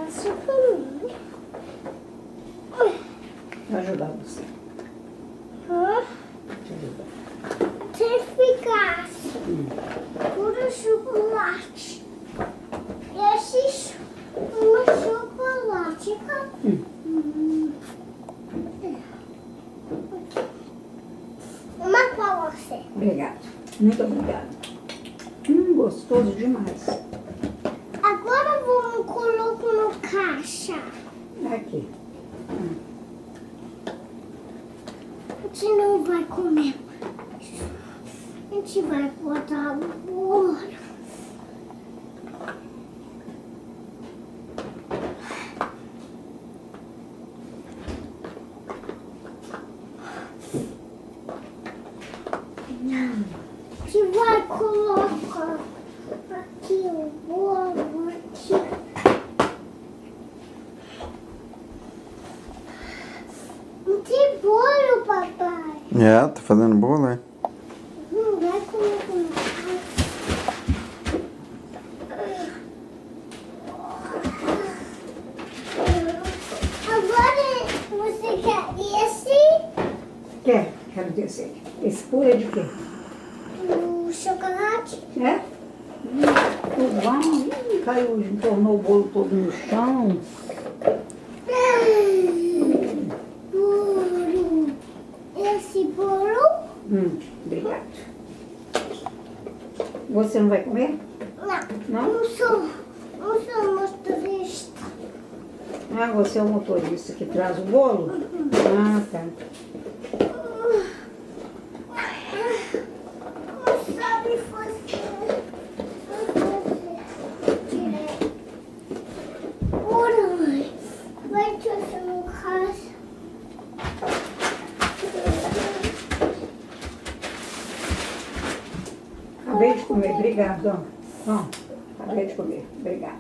Faço por mim. Vou ajudar você. Hã? Te ajudar. Se ficasse puro chocolate. Esse um chocolate. Uma pra você. Obrigado. Muito obrigada. Gostoso demais. Agora vamos colocar no caixa. Aqui. A gente não vai comer. A gente vai botar agora. A gente vai colocar aqui o bolo aqui. Não tem bolo, papai. É, tá fazendo bolo, né? Não vai colocar no caixa. Agora você quer esse? Quero dizer. Esse puro é de quê? O chocolate? É? Tudo bom? Caiu, tornou o bolo todo no chão. Bolo. Esse bolo? Obrigado. Você não vai comer? Não. Não? Não sou motorista. Ah, você é o motorista que traz o bolo? Ah, tá. Não sabe fazer. Direito. Ora, mãe. Vai te achar no casa. Acabei de comer, obrigado. Ó, acabei de comer, obrigado.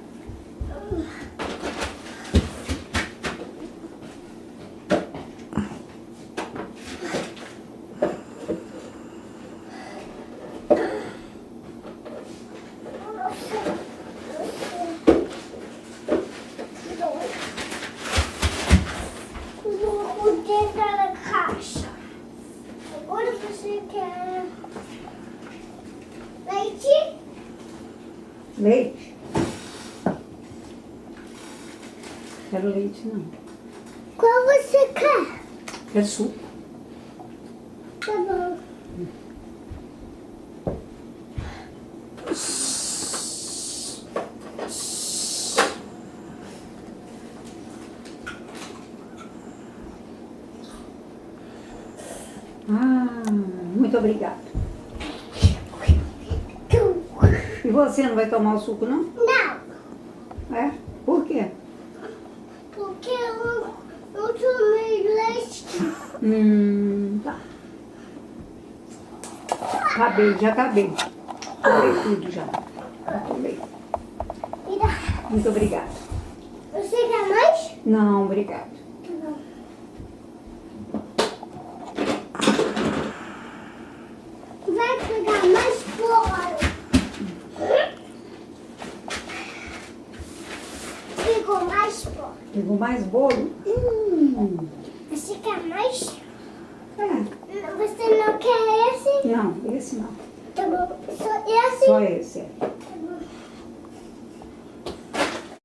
Vou dentro da caixa. Agora você quer leite? Leite? Quero leite, não. Qual você quer? Quero suco. Tá bom. Muito obrigado. E você não vai tomar o suco, não? Não, É? Por quê? porque eu tomei leite. Tá. Acabei, já acabei. Tomei tudo já. Já tomei. Me dá. Muito obrigada. Você quer mais? Não, obrigado. Tá bom. Vai pegar mais bolo. Pegou mais bolo. Pegou mais bolo? Você quer mais? É. Você não quer esse? Não, esse não. Tá bom. Só esse? Só esse. É.